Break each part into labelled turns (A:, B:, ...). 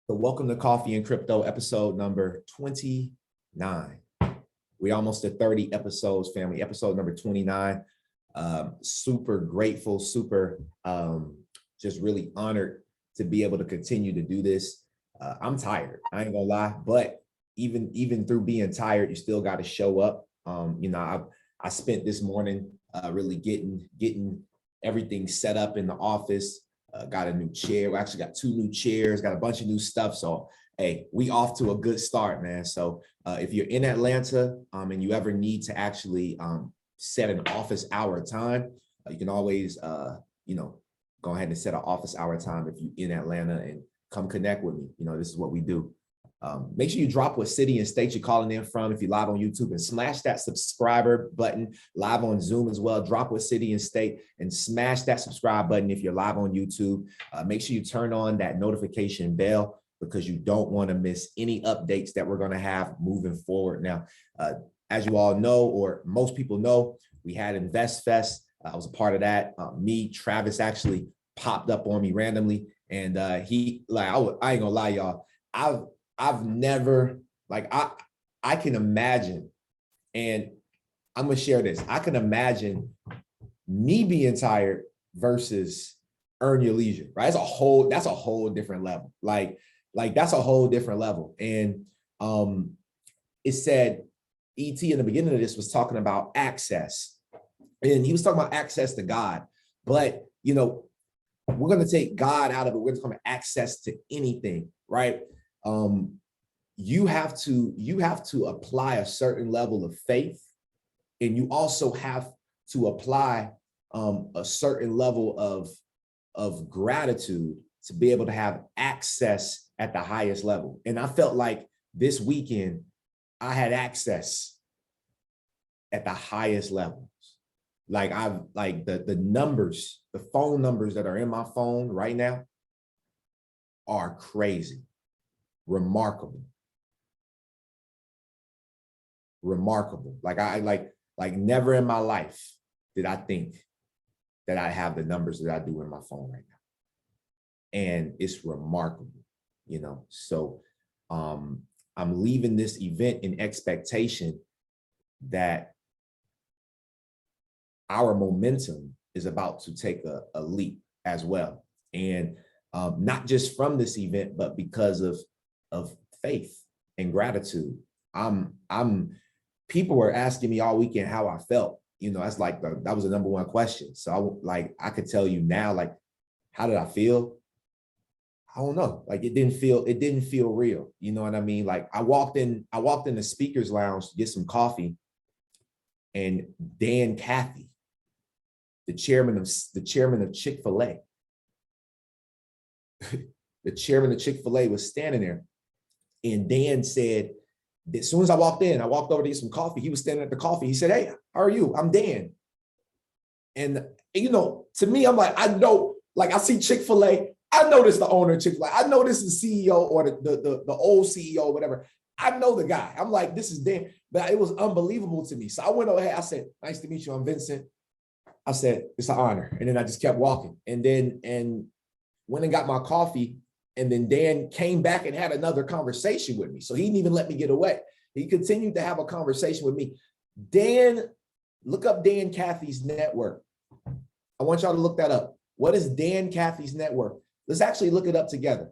A: So welcome to Coffee and Crypto, episode number 29. We almost at 30 episodes, family. Episode number 29. Super grateful, super just really honored to be able to continue to do this. I'm tired, I ain't gonna lie, but even through being tired, you still got to show up. I spent this morning really getting everything set up in the office. Got a new chair. We actually got 2 new chairs, got a bunch of new stuff. So, hey, we off to a good start, man. So if you're in Atlanta and you ever need to actually set an office hour time, you can always, go ahead and set an office hour time if you're in Atlanta and come connect with me. This is what we do. Make sure you drop what city and state you're calling in from if you're live on YouTube, and smash that subscriber button. Live on Zoom as well. Drop what city and state and smash that subscribe button if you're live on YouTube. Make sure you turn on that notification bell because you don't want to miss any updates that we're going to have moving forward. Now, as you all know, or most people know, we had Invest Fest. I was a part of that. Travis actually popped up on me randomly, and I ain't gonna lie, y'all. I've never, I can imagine, and I'm gonna share this. I can imagine me being tired versus earn your leisure, right? That's a whole different level. That's a whole different level. And it said, ET in the beginning of this was talking about access, and he was talking about access to God, but we're gonna take God out of it. We're just gonna access to anything, right? You have to apply a certain level of faith, and you also have to apply a certain level of gratitude to be able to have access at the highest level. And I felt like this weekend I had access at the highest levels. The numbers, the phone numbers that are in my phone right now are crazy. Remarkable. Like never in my life did I think that I have the numbers that I do in my phone right now. And it's remarkable, So I'm leaving this event in expectation that our momentum is about to take a leap as well. And not just from this event, but because of faith and gratitude. People were asking me all weekend how I felt. That's that was the number one question. So I could tell you now, how did I feel? I don't know. It didn't feel real. You know what I mean? I walked in the speakers lounge to get some coffee, and Dan Cathy, the chairman of Chick-fil-A, the chairman of Chick-fil-A was standing there. And Dan said, as soon as I walked in, I walked over to get some coffee. He was standing at the coffee. He said, "Hey, how are you? I'm Dan." And, to me, I'm like, I know, I see Chick-fil-A. I know this is the owner of Chick-fil-A. I know this is the CEO or the old CEO or whatever. I know the guy. I'm like, this is Dan. But it was unbelievable to me. So I went over here. I said, "Nice to meet you. I'm Vincent." I said, "It's an honor." And then I just kept walking. And went and got my coffee. And then Dan came back and had another conversation with me. So he didn't even let me get away. He continued to have a conversation with me. Dan, look up Dan Cathy's net worth. I want y'all to look that up. What is Dan Cathy's net worth? Let's actually look it up together.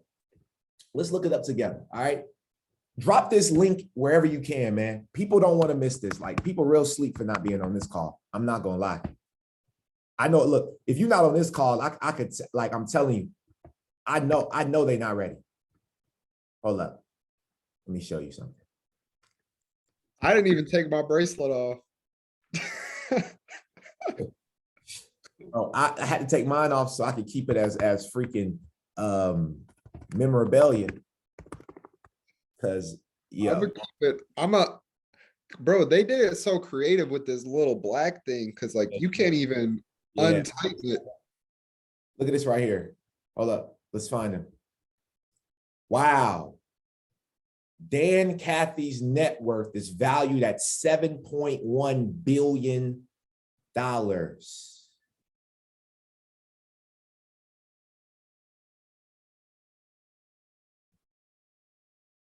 A: Let's look it up together. All right. Drop this link wherever you can, man. People don't want to miss this. People real sleep for not being on this call. I'm not going to lie. I know, look, if you're not on this call, I could, I'm telling you, I know they're not ready. Hold up. Let me show you something.
B: I didn't even take my bracelet off.
A: Oh, I had to take mine off so I could keep it as freaking memorabilia. Because
B: bro, they did it so creative with this little black thing, because you can't even untype it.
A: Look at this right here. Hold up. Let's find him. Wow. Dan Cathy's net worth is valued at $7.1 billion.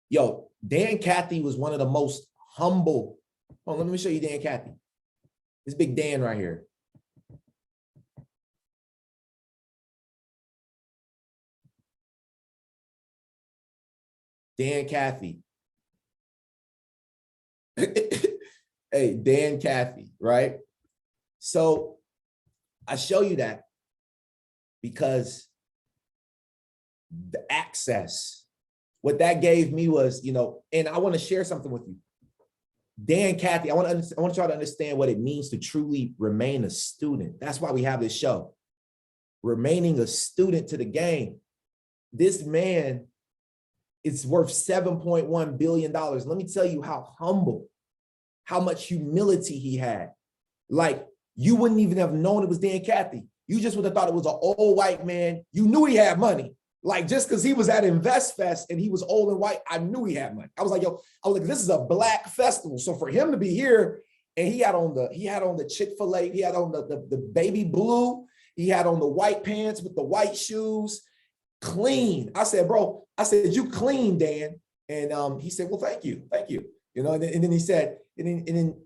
A: Yo, Dan Cathy was one of the most humble. Oh, let me show you Dan Cathy. This big Dan right here. Dan Cathy. Hey, Dan Cathy, right? So I show you that because the access, what that gave me was, and I want to share something with you. Dan Cathy, I want y'all to understand what it means to truly remain a student. That's why we have this show. Remaining a student to the game. This man is worth $7.1 billion. Let me tell you how humble, how much humility he had. Like, you wouldn't even have known it was Dan Cathy. You just would have thought it was an old white man. You knew he had money. Like, just because he was at Invest Fest and he was old and white, I knew he had money. I was like, this is a black festival. So for him to be here, and he had on the Chick-fil-A, he had on the baby blue, he had on the white pants with the white shoes, clean. I said, bro, you clean, Dan. And he said, well, thank you. And then he said, and then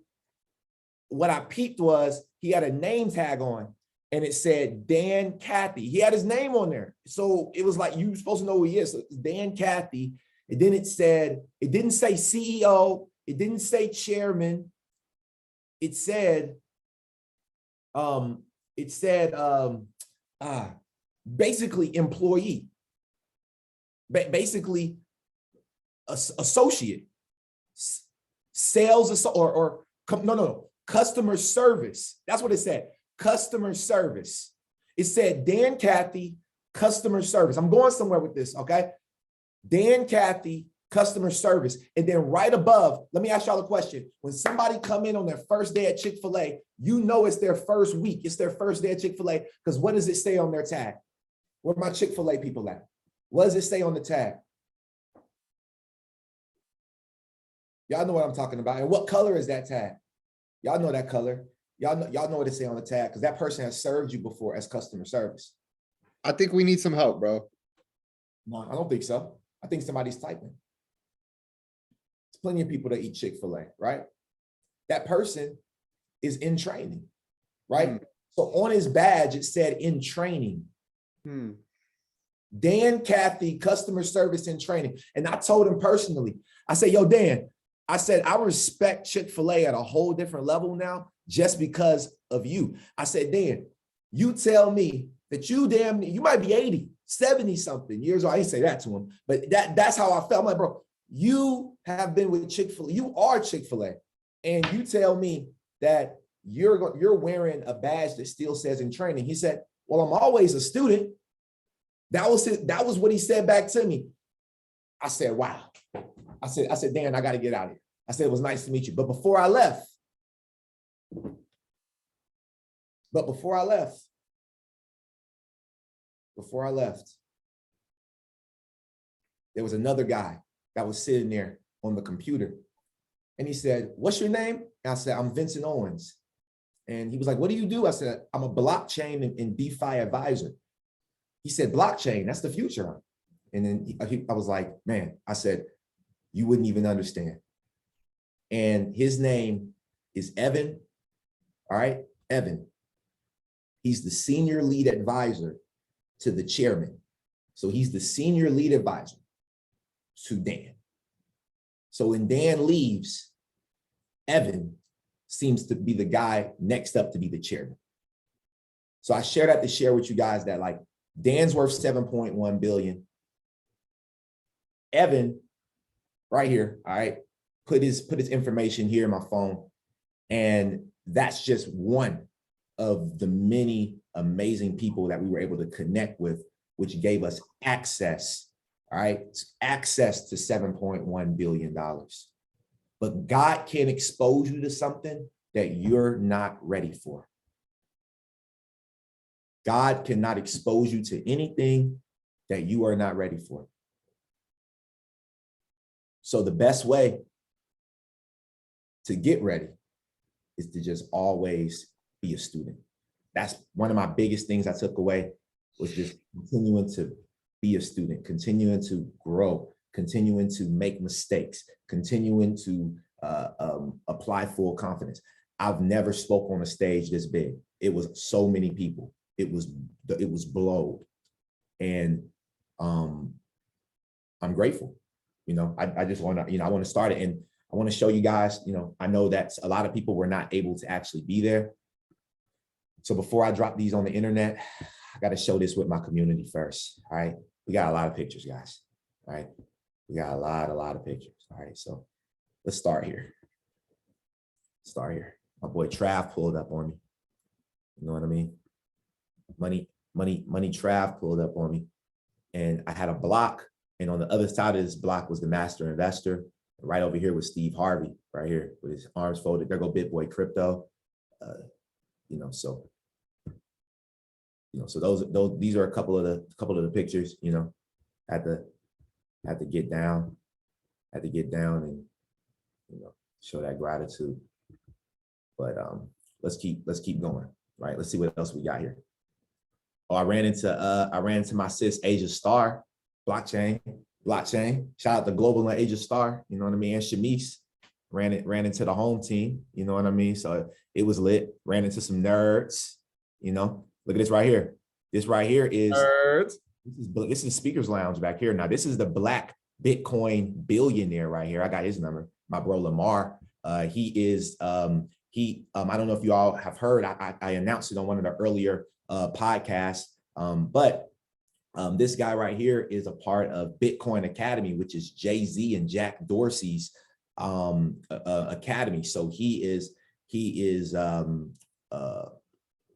A: what I peeped was he had a name tag on. And it said Dan Cathy. He had his name on there. So it was like, you're supposed to know who he is. So it's Dan Cathy. And then it didn't say CEO. It didn't say chairman. It said basically employee, basically associate, sales, customer service. That's what it said. Customer service. It said Dan Cathy, customer service. I'm going somewhere with this, okay? Dan Cathy, customer service. And then right above, let me ask y'all a question. When somebody come in on their first day at Chick-fil-A, you know it's their first week. It's their first day at Chick-fil-A because what does it say on their tag? Where my Chick-fil-A people at? What does it say on the tag? Y'all know what I'm talking about. And what color is that tag? Y'all know that color. Y'all know what it say on the tag because that person has served you before as customer service.
B: I think we need some help, bro.
A: No, I don't think so. I think somebody's typing. There's plenty of people that eat Chick-fil-A, right? That person is in training, right? So on his badge, it said in training. Dan Cathy, customer service in training. And I told him personally, I said, yo, Dan, I said, I respect Chick-fil-A at a whole different level now just because of you. I said, Dan, you tell me that you might be 80, 70 something years old. I didn't say that to him, but that's how I felt. I'm like, bro, you have been with Chick-fil-A. You are Chick-fil-A. And you tell me that you're wearing a badge that still says in training. He said, well, I'm always a student. That was what he said back to me. I said, wow. I said, Dan, I got to get out of here. I said, it was nice to meet you. But before I left, there was another guy that was sitting there on the computer. And he said, what's your name? And I said, I'm Vincent Owens. And he was like, what do you do? I said, I'm a blockchain and DeFi advisor. He said, blockchain, that's the future. And then I was like, man, I said, you wouldn't even understand. And his name is Evan. All right, Evan. He's the senior lead advisor to the chairman. So he's the senior lead advisor to Dan. So when Dan leaves, Evan seems to be the guy next up to be the chairman. So I share that to share with you guys that like Dan's worth 7.1 billion. Evan, right here, all right, put his information here in my phone. And that's just one of the many amazing people that we were able to connect with, which gave us access, all right, access to $7.1 billion. But God can expose you to something that you're not ready for. God cannot expose you to anything that you are not ready for. So the best way to get ready is to just always be a student. That's one of my biggest things I took away, was just continuing to be a student, continuing to grow, continuing to make mistakes, continuing to apply full confidence. I've never spoke on a stage this big. It was so many people. It was blowed. And I'm grateful. You know, I just want to, you know, I want to start it, and I want to show you guys, you know, I know that a lot of people were not able to actually be there. So before I drop these on the internet, I got to show this with my community first. All right. We got a lot of pictures, guys. All right. We got a lot of pictures. All right. So let's start here. My boy Trav pulled up on me. You know what I mean? Money Trav pulled up on me. And I had a block. And on the other side of this block was the master investor. Right over here was Steve Harvey, right here with his arms folded. There go Big Boy Crypto. You know, so these are a couple of the pictures. You know, had to get down, and, you know, show that gratitude. But let's keep going. Right. Let's see what else we got here. Oh, I ran into my sis Asia Star, blockchain. Shout out to Global and Asia Star. You know what I mean? And Shamise ran into the home team. You know what I mean? So it was lit. Ran into some nerds. You know, look at this right here. This right here is nerds. This is Speakers Lounge back here. Now this is the Black Bitcoin billionaire right here. I got his number. My bro Lamar. He is I don't know if you all have heard. I announced it on one of the earlier podcasts. But this guy right here is a part of Bitcoin Academy, which is Jay-Z and Jack Dorsey's academy. So he is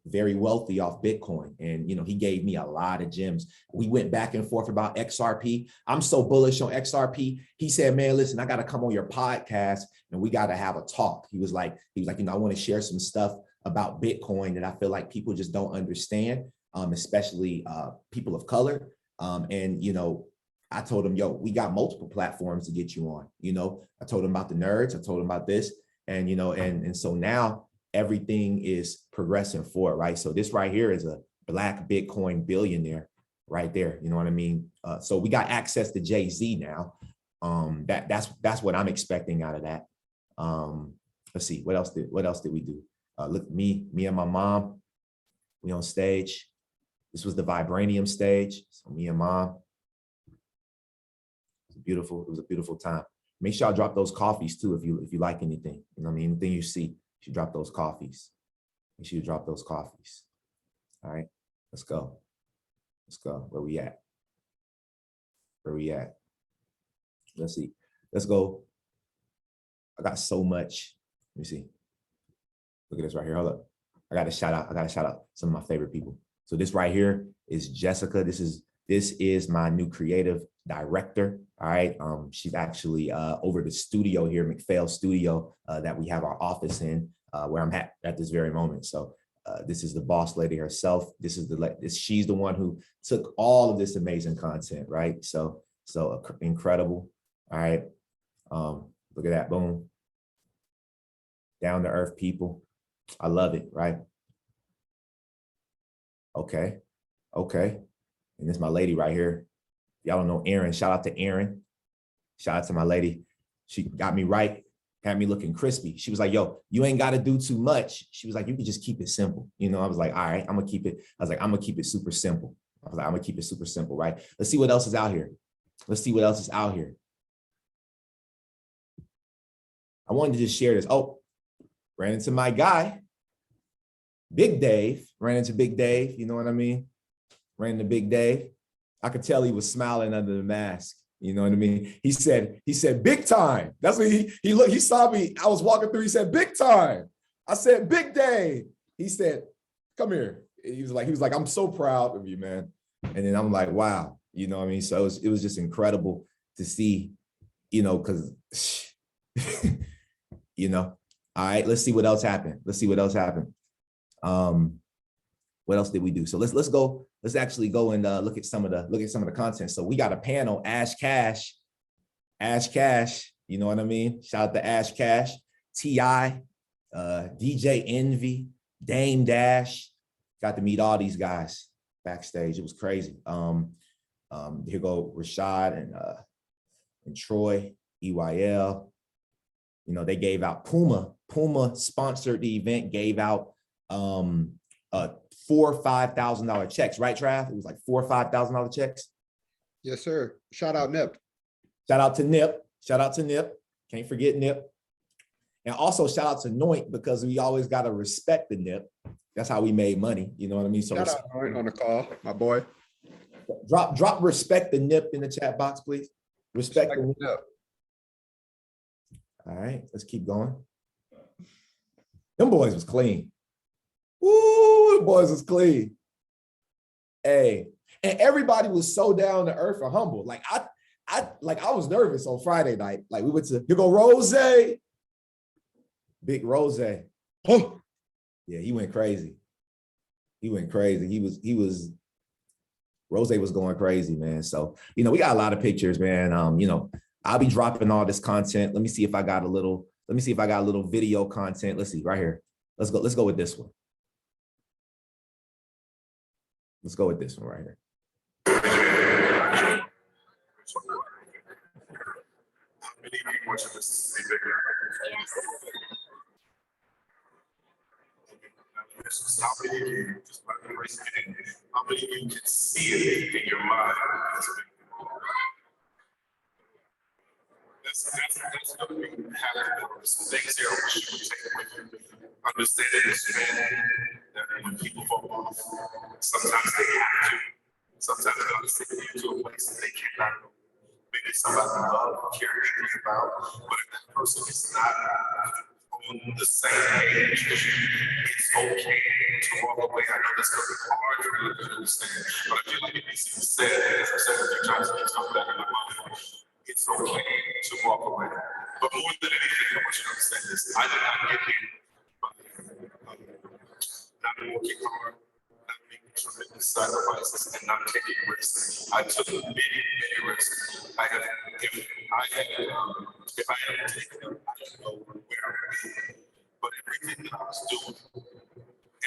A: very wealthy off Bitcoin. And, you know, he gave me a lot of gems. We went back and forth about XRP. I'm so bullish on XRP. He said, man, listen, I got to come on your podcast and we got to have a talk. He was like, you know, I want to share some stuff about Bitcoin that I feel like people just don't understand, especially people of color. And, you know, I told him, yo, we got multiple platforms to get you on. You know, I told him about the nerds. I told him about this. And, you know, and so now everything is progressing forward, right? So this right here is a Black Bitcoin billionaire right there. You know what I mean? So we got access to Jay-Z now. That's what I'm expecting out of that. Let's see, what else did we do? Look, me and my mom, we on stage. This was the Vibranium stage. So me and mom. It was a beautiful time. Make sure y'all drop those coffees too if you like anything. You know what I mean? Anything you see, you should drop those coffees. Make sure you drop those coffees. All right, let's go. Where we at? Let's see. Let's go. I got so much. Let me see. Look at this right here. Hold up. I got to shout out some of my favorite people. So this right here is Jessica. This is my new creative director. All right. She's actually over the studio here, McPhail Studio, that we have our office in, where I'm at this very moment. So this is the boss lady herself. She's the one who took all of this amazing content, right? So incredible. All right. Look at that. Boom. Down to earth people. I love it, right? Okay. And this is my lady right here. Y'all don't know Erin. Shout out to Erin. Shout out to my lady. She got me right, had me looking crispy. She was like, yo, you ain't got to do too much. She was like, you can just keep it simple. You know, I was like, all right, I'm going to keep it. I was like, I'm going to keep it super simple. I'm going to keep it super simple, right? Let's see what else is out here. I wanted to just share this. Oh, ran into my guy, Big Dave. Ran into Big Dave. You know what I mean? Ran into Big Dave. I could tell he was smiling under the mask. You know what I mean? He said, big time. That's what he looked, he saw me. I was walking through. He said, big time. I said, Big Dave. He said, come here. He was like, I'm so proud of you, man. And then I'm like, wow. You know what I mean? So it was just incredible to see, you know, because, you know, all right, let's see what else happened. What else did we do? So let's go. Let's actually go and look at some of the content. So we got a panel, Ash Cash. You know what I mean? Shout out to Ash Cash, T.I., DJ Envy, Dame Dash. Got to meet all these guys backstage. It was crazy. Here go Rashad and and Troy, EYL. You know, they gave out Puma sponsored the event, gave out $4,000 or $5,000 checks, right, Trav? It was like $4,000 or $5,000 checks.
B: Yes, sir. Shout out Nip.
A: Shout out to Nip. Shout out to Nip. Can't forget Nip. And also shout out to Noint, because we always got to respect the Nip. That's how we made money. You know what I mean? So
B: Shout out Noint on the call, my boy.
A: Drop respect the Nip in the chat box, please. Respect the Nip. All right, let's keep going. Them boys was clean. Woo, the boys was clean. Hey, and everybody was so down to earth and humble. Like I was nervous on Friday night. Like we went to, here go Rose. Big Rose. Oh, yeah, he went crazy. He went crazy. Rose was going crazy, man. So, you know, we got a lot of pictures, man. You know, I'll be dropping all this content. Let me see if I got a little video content. Let's see right here. Let's go with this one. Let's go with this one right here.
C: How many of you, just by the raise your hand, how many of you can see it in your mind? That's what we have. Some things here I wish you would take with you. Understanding this, man, that when people fall off, sometimes they have to. Sometimes God is taking you to a place that they cannot go. Maybe somebody love or care about, but if that person is not on the same page, it's okay to walk away. I know that's going to be hard for you to understand, but I feel like it needs to be said, as I've said a few times, it comes back in my mind. It's okay to walk away. But more than anything, I want you to understand this. I did not get here by not working hard, not making tremendous sacrifices, and not taking risks. I took many risks. If I had taken them, I don't know where I would be. But everything that I was doing,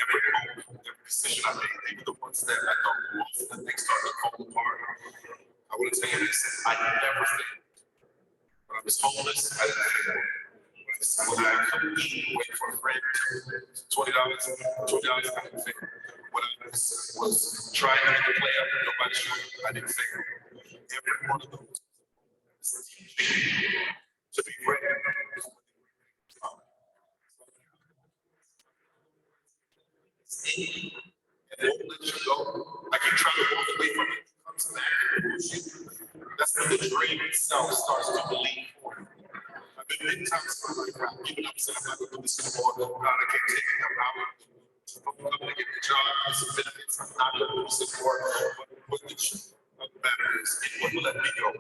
C: every moment, every decision I made, even the ones that I thought were off, that things started to fall apart. I want to tell you this, I never failed. When I was homeless, I didn't fail. When I couldn't eat, wait for a friend, $20, I didn't fail. When I was trying to get the play up, nobody showed up, I didn't fail. Every one of those to be ready. And won't let you go. I keep trying to walk away from it. It comes back. That's when the dream itself starts to believe for you. I've been many times in my life where I've given up, said I'm not going to do this anymore. God, I can't take it. I'm not going to get the job. There's some benefits. I'm not going to do this anymore. But what the truth of the matter is, it wouldn't let me go.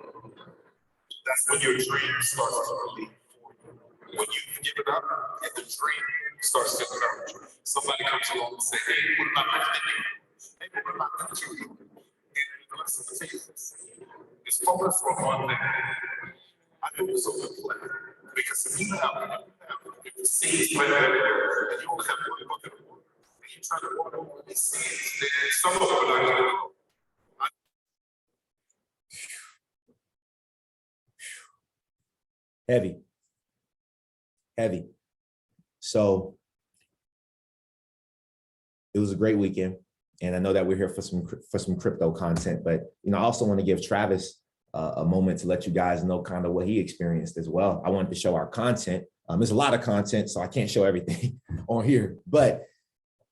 C: That's when your dream starts to believe for you. When you've given up, and the dream starts to encourage you. Somebody comes along and says, hey, what about my thinking? Hey, what about that to you? And listen to this. It's focused on one thing. I know it's a good plan. Because if you have if the seeds planted everywhere, and you only have one bucket of water, and you try to water all these seeds, then some of them are not going to go.
A: Heavy. So it was a great weekend, and I know that we're here for some crypto content, but you know, I also want to give Travis a moment to let you guys know kind of what he experienced as well. I wanted to show our content. There's a lot of content, so I can't show everything on here, but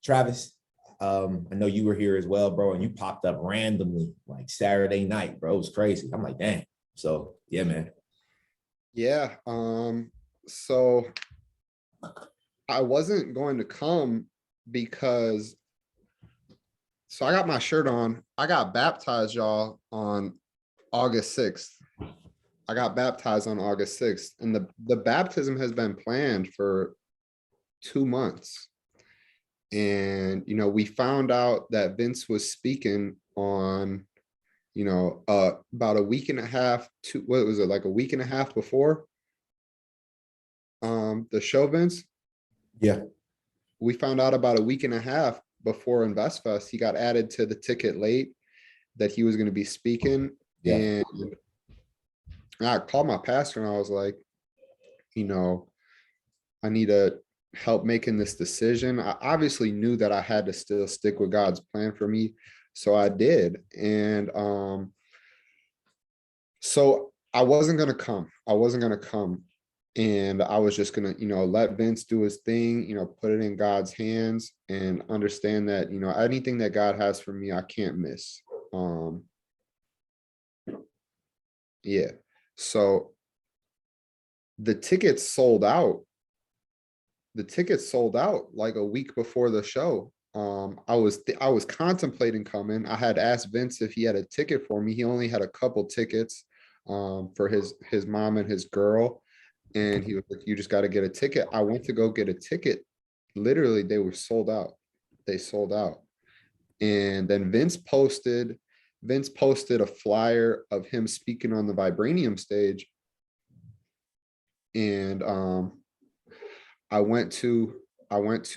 A: Travis, I know you were here as well, bro, and you popped up randomly like Saturday night, bro. It was crazy. I'm like, dang. So yeah, man.
B: Yeah. So I wasn't going to come because, so I got my shirt on. I got baptized, y'all, on August 6th. I got baptized on August 6th, and the baptism has been planned for 2 months. And, you know, we found out that Vince was speaking on, you know, about a week and a half to, what was it, like a week and a half before the show, Vince?
A: Yeah.
B: We found out about a week and a half before InvestFest. He got added to the ticket late that he was going to be speaking. Yeah. And And I called my pastor and I was like, you know, I need to help making this decision. I obviously knew that I had to still stick with God's plan for me. So I did. And so I wasn't going to come. I wasn't going to come. And I was just going to, let Vince do his thing, put it in God's hands and understand that, anything that God has for me, I can't miss. Yeah. So the tickets sold out. The tickets sold out like a week before the show. I was contemplating coming. I had asked Vince if he had a ticket for me. He only had a couple tickets for his mom and his girl. And he was like, you just got to get a ticket. I went to go get a ticket. Literally, they were sold out. They sold out. And then Vince posted a flyer of him speaking on the Vibranium stage. And I went to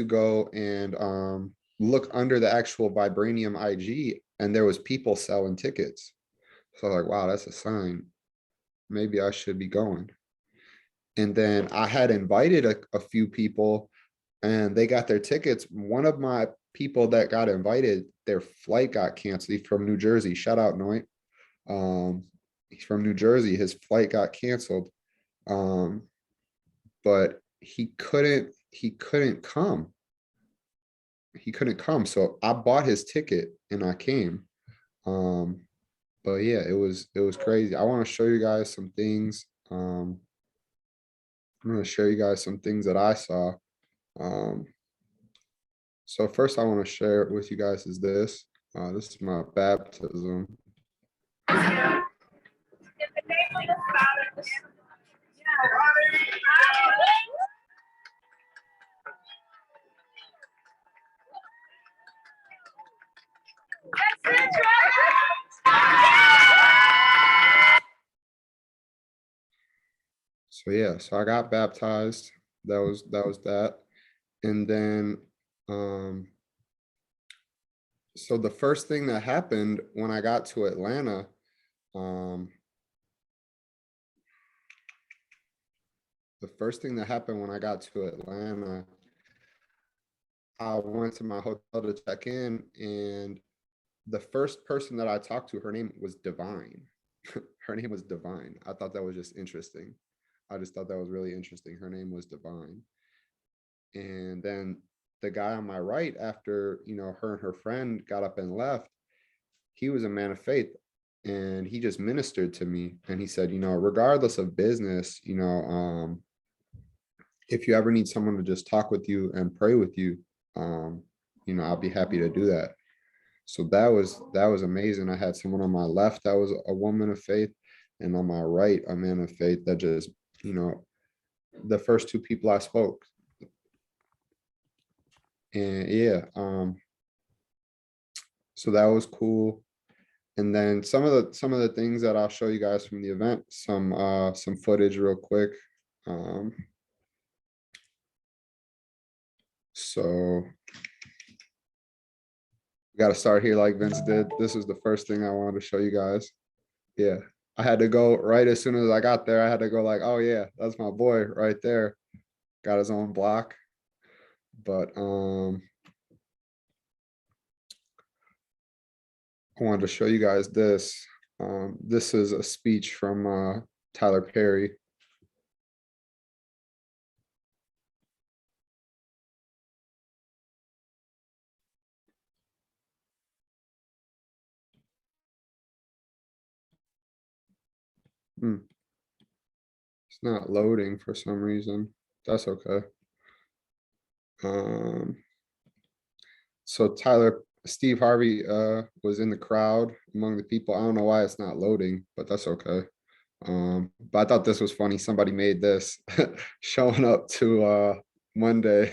B: go and look under the actual Vibranium IG, and there was people selling tickets. So I was like, wow, that's a sign. Maybe I should be going. And then I had invited a few people and they got their tickets. One of my people that got invited, their flight got canceled. He's from New Jersey. Shout out Noit. He's from New Jersey. His flight got canceled. But he couldn't come. He couldn't come. So I bought his ticket and I came. But yeah, it was crazy. I want to show you guys some things. I'm going to show you guys some things that I saw. So first I want to share with you guys is this. This is my baptism. So yeah, so I got baptized. That was that. And then so the first thing that happened when I got to Atlanta, the first thing that happened when I got to Atlanta, I went to my hotel to check in, and the first person that I talked to, her name was Divine. Her name was Divine. I thought that was just interesting. I just thought that was really interesting. Her name was Divine. And then the guy on my right, after, her and her friend got up and left, he was a man of faith and he just ministered to me. And he said, regardless of business, if you ever need someone to just talk with you and pray with you, I'll be happy to do that. So that was amazing. I had someone on my left that was a woman of faith, and on my right, a man of faith that just, the first two people I spoke. And yeah, so that was cool. And then some of the things that I'll show you guys from the event, some footage real quick. So we got to start here like Vince did. This is the first thing I wanted to show you guys. Yeah, I had to go right as soon as I got there. I had to go like, oh yeah, that's my boy right there. Got his own block. But I wanted to show you guys this. This is a speech from Tyler Perry. It's not loading for some reason. That's okay. So Steve Harvey was in the crowd among the people. I don't know why it's not loading, but that's okay. But I thought this was funny. Somebody made this showing up to Monday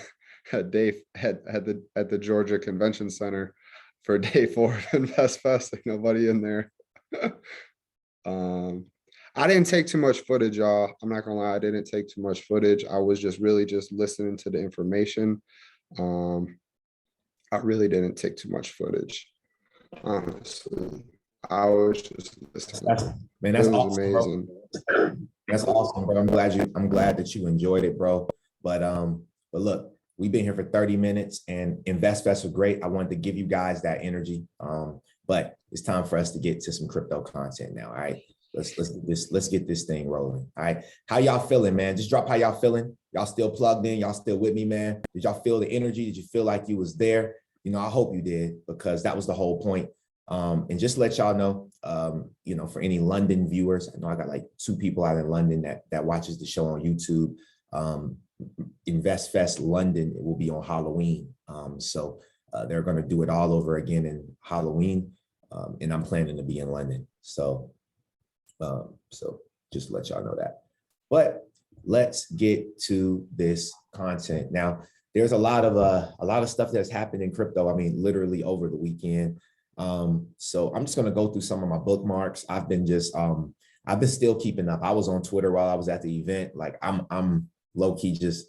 B: at the Georgia Convention Center for day 4 of Invest Fest. Like nobody in there. I didn't take too much footage, y'all. I'm not gonna lie, I didn't take too much footage. I was just really just listening to the information. I really didn't take too much footage, honestly. I was just listening.
A: Man,
B: It
A: that's
B: was
A: awesome, bro.
B: amazing.
A: That's awesome, bro. I'm glad that you enjoyed it, bro. But look, we've been here for 30 minutes and InvestFest was great. I wanted to give you guys that energy. But it's time for us to get to some crypto content now. All right. Let's get this thing rolling. All right. How y'all feeling, man? Just drop how y'all feeling. Y'all still plugged in? Y'all still with me, man? Did y'all feel the energy? Did you feel like you was there? You know, I hope you did, because that was the whole point. And just let y'all know, you know, for any London viewers, I know I got like 2 people out in London that watches the show on YouTube. InvestFest London, it will be on Halloween. So they're going to do it all over again in Halloween. And I'm planning to be in London. So just let y'all know that. But let's get to this content. Now, there's a lot of stuff that's happened in crypto. I mean, literally over the weekend. So I'm just going to go through some of my bookmarks. I've been still keeping up. I was on Twitter while I was at the event. Like I'm low key just,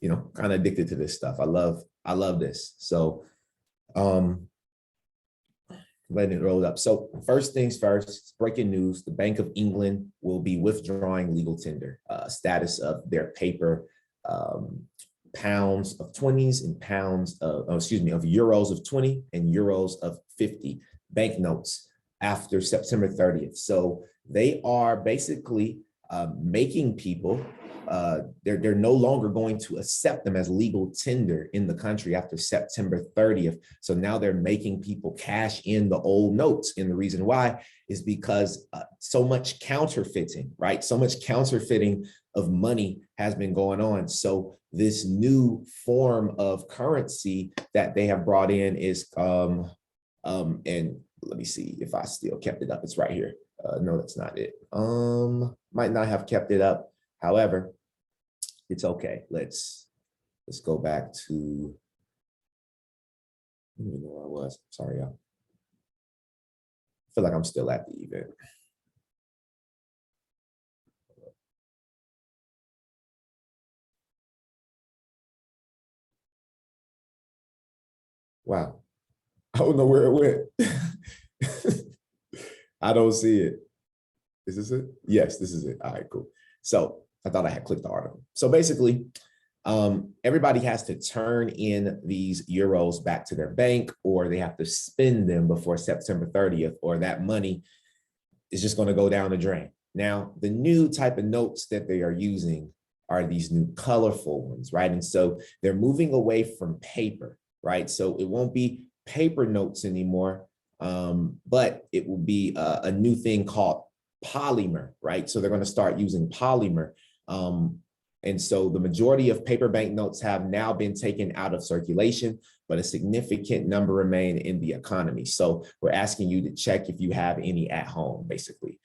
A: you know, kind of addicted to this stuff. I love this. So, letting it roll up. So first things first, breaking news, the Bank of England will be withdrawing legal tender status of their paper pounds of 20s and pounds of, of euros of 20 and euros of 50 banknotes after September 30th. So they are basically making people, they're no longer going to accept them as legal tender in the country after September 30th. So now they're making people cash in the old notes. And the reason why is because so much counterfeiting, right? So much counterfeiting of money has been going on. So this new form of currency that they have brought in is, and let me see if I still kept it up. It's right here. No, that's not it. Might not have kept it up. However, it's okay. Let's go back to, I don't even know where I was. Sorry, y'all. I feel like I'm still at the event. Wow. I don't know where it went. I don't see it. Is this it? Yes, this is it. All right, cool. So I thought I had clicked the article. So basically, everybody has to turn in these euros back to their bank, or they have to spend them before September 30th, or that money is just going to go down the drain. Now, the new type of notes that they are using are these new colorful ones, right? And so they're moving away from paper, right? So it won't be paper notes anymore, but it will be a new thing called polymer, right? So they're going to start using polymer. And so the majority of paper banknotes have now been taken out of circulation, but a significant number remain in the economy. So we're asking you to check if you have any at home, basically.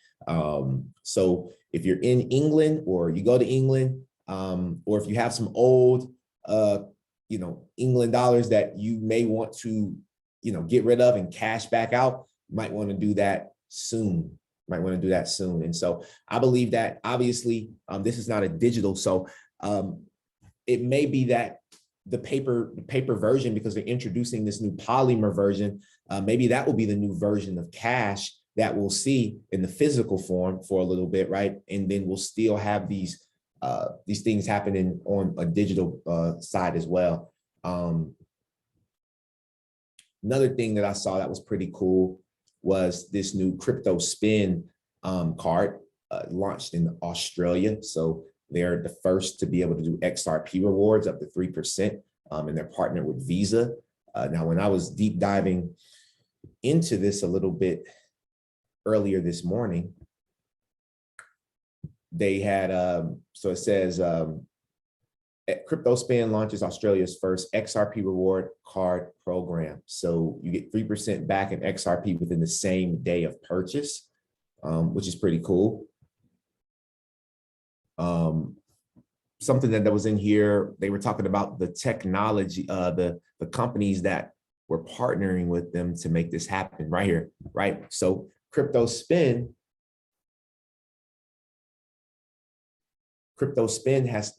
A: So if you're in England, or you go to England, or if you have some old, you know, England dollars that you may want to, you know, get rid of and cash back out, you might want to do that soon. And so I believe that obviously this is not a digital. So it may be that the paper version, because they're introducing this new polymer version, maybe that will be the new version of cash that we'll see in the physical form for a little bit, right? And then we'll still have these things happening on a digital side as well. Another thing that I saw that was pretty cool was this new crypto spin card launched in Australia. So they're the first to be able to do XRP rewards up to 3%, and they're partnered with Visa. Now, when I was deep diving into this a little bit earlier this morning, they had, so it says, Crypto Spin launches Australia's first XRP reward card program. So you get 3% back in XRP within the same day of purchase, which is pretty cool. Something that was in here, they were talking about the technology, the companies that were partnering with them to make this happen right here, right? So Crypto Spin has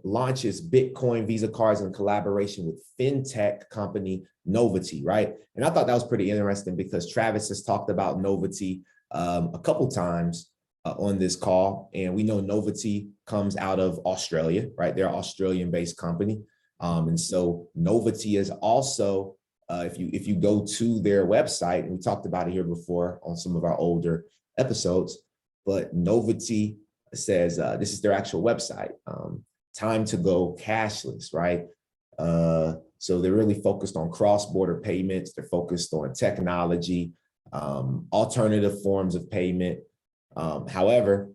A: launches Bitcoin Visa cards in collaboration with fintech company Novity, right? And I thought that was pretty interesting because Travis has talked about Novity a couple times on this call, and we know Novity comes out of Australia, right? They're an Australian-based company, and so Novity is also, if you go to their website, and we talked about it here before on some of our older episodes, but Novity says this is their actual website. Time to go cashless, right? So they're really focused on cross-border payments. They're focused on technology, alternative forms of payment. However,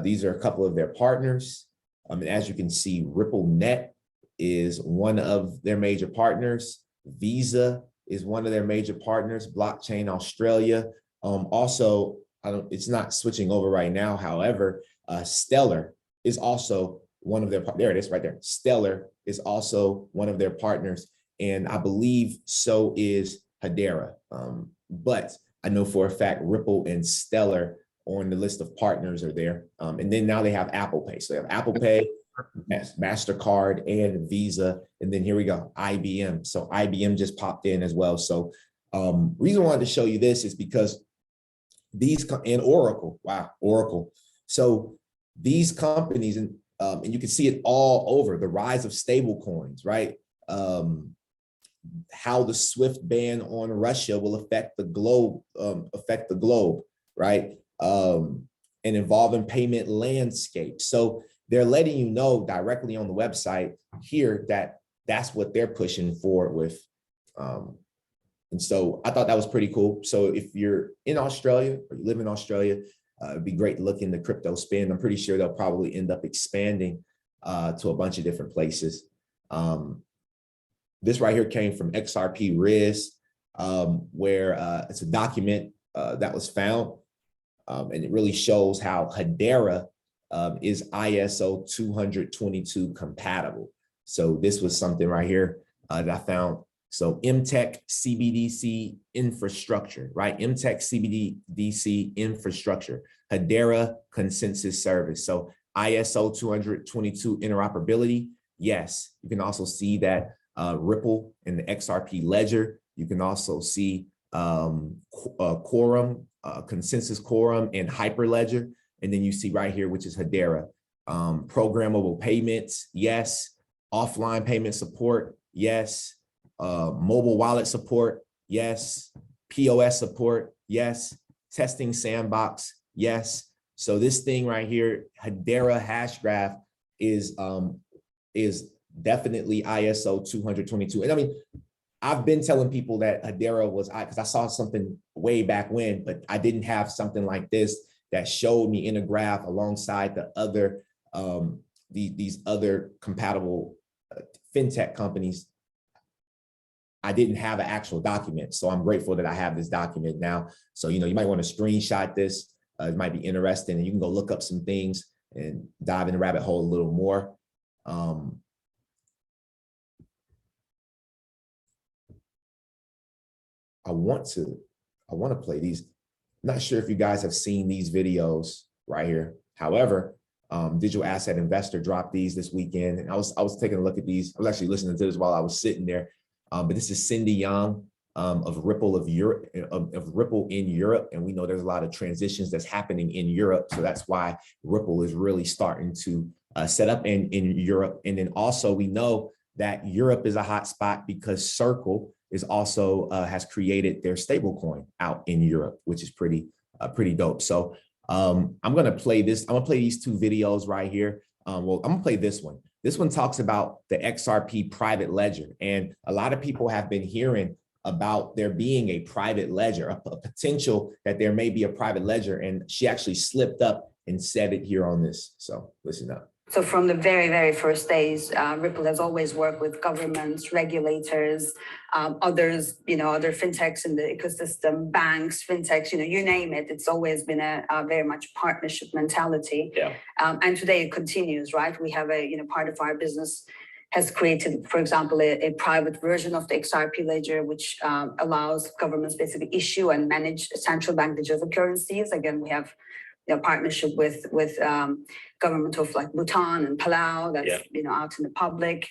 A: these are a couple of their partners. And as you can see, RippleNet is one of their major partners. Visa is one of their major partners. Blockchain Australia. Also, it's not switching over right now. However, Stellar is also one of their, there it is right there. Stellar is also one of their partners. And I believe so is Hedera. But I know for a fact Ripple and Stellar on the list of partners are there. And then now they have Apple Pay. So they have Apple Pay, MasterCard, and Visa. And then here we go, IBM. So IBM just popped in as well. So reason I wanted to show you this is because these, and Oracle, wow, Oracle. So these companies, and you can see it all over, the rise of stable coins, right? How the SWIFT ban on Russia will affect the globe, right? And involving payment landscape. So they're letting you know directly on the website here that that's what they're pushing forward with. And so I thought that was pretty cool. So if you're in Australia or you live in Australia, it'd be great to look into crypto spend. I'm pretty sure they'll probably end up expanding to a bunch of different places. This right here came from XRP Riz, where it's a document that was found. And it really shows how Hedera is ISO 222 compatible. So this was something right here that I found. So MTech CBDC infrastructure, right? MTech CBDC infrastructure, Hedera consensus service. So ISO 222 interoperability. Yes, you can also see that Ripple and the XRP Ledger. You can also see Quorum, Consensus Quorum, and Hyperledger. And then you see right here, which is Hedera. Programmable payments, yes. Offline payment support, yes. Mobile wallet support, yes. POS support, yes. Testing sandbox, yes. So this thing right here, Hedera Hashgraph, is definitely ISO 222. And I mean, I've been telling people that Hedera was, because I saw something way back when, but I didn't have something like this that showed me in a graph alongside the other, these other compatible fintech companies. I didn't have an actual document. So I'm grateful that I have this document now. So, you know, you might want to screenshot this. It might be interesting, and you can go look up some things and dive in the rabbit hole a little more. I want to play these. I'm not sure if you guys have seen these videos right here. However, Digital Asset Investor dropped these this weekend, and I was taking a look at these. I was actually listening to this while I was sitting there. But this is Cindy Young of Ripple of Europe, of Ripple in Europe, and we know there's a lot of transitions that's happening in Europe, so that's why Ripple is really starting to set up in Europe. And then also we know that Europe is a hot spot because Circle is also has created their stablecoin out in Europe, which is pretty dope. So I'm gonna play this. I'm gonna play these two videos right here. Well, I'm gonna play this one. This one talks about the XRP Private Ledger, and a lot of people have been hearing about there being a private ledger, a potential that there may be a private ledger, and she actually slipped up and said it here on this. So listen up.
D: So from the very, very first days, Ripple has always worked with governments, regulators, others, other fintechs in the ecosystem, banks, fintechs, you name it. It's always been a very much partnership mentality.
A: Yeah.
D: And today it continues, right? We have part of our business has created, for example, a private version of the Xrp Ledger, which allows governments basically issue and manage central bank digital currencies. Again, we have partnership with government of like Bhutan and Palau that's out in the public.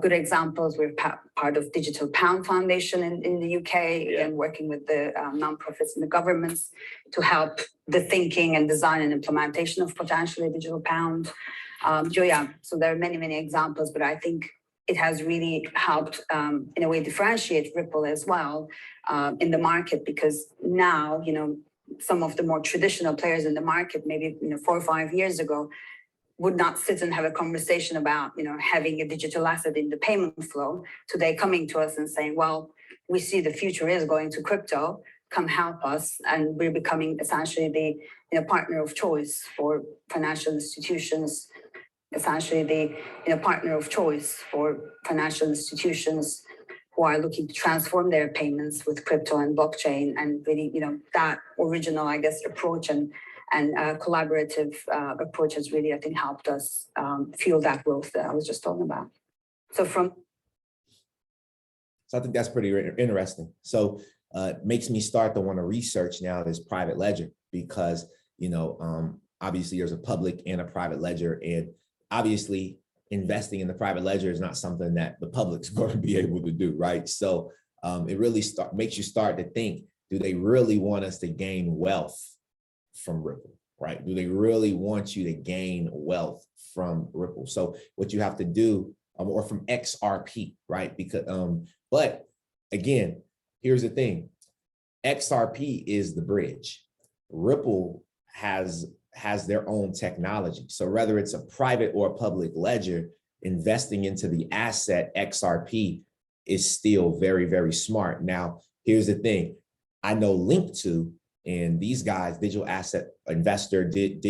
D: Good examples, we're part of Digital Pound Foundation in the UK, and working with the nonprofits and the governments to help the thinking and design and implementation of potentially digital pound. So there are many examples, but I think it has really helped in a way differentiate Ripple as well in the market, because now, some of the more traditional players in the market, maybe 4 or 5 years ago, would not sit and have a conversation about having a digital asset in the payment flow. Today, coming to us and saying, well, we see the future is going to crypto, come help us, and we're becoming essentially the partner of choice for financial institutions. Essentially the partner of choice for financial institutions who are looking to transform their payments with crypto and blockchain, and really, that original, I guess, approach and collaborative approach has really, I think, helped us fuel that growth that I was just talking about. So
A: I think that's pretty interesting. So it makes me start to want to research now this private ledger, because, obviously there's a public and a private ledger, and obviously investing in the private ledger is not something that the public's going to be able to do, right? So it really makes you start to think, do they really want us to gain wealth from Ripple, right? Do they really want you to gain wealth from Ripple? So what you have to do, or from XRP, right? Because, but again, here's the thing, XRP is the bridge. Ripple has their own technology. So whether it's a private or public ledger, investing into the asset XRP is still very, very smart. Now, here's the thing. I know Link2 and these guys, digital asset investor, did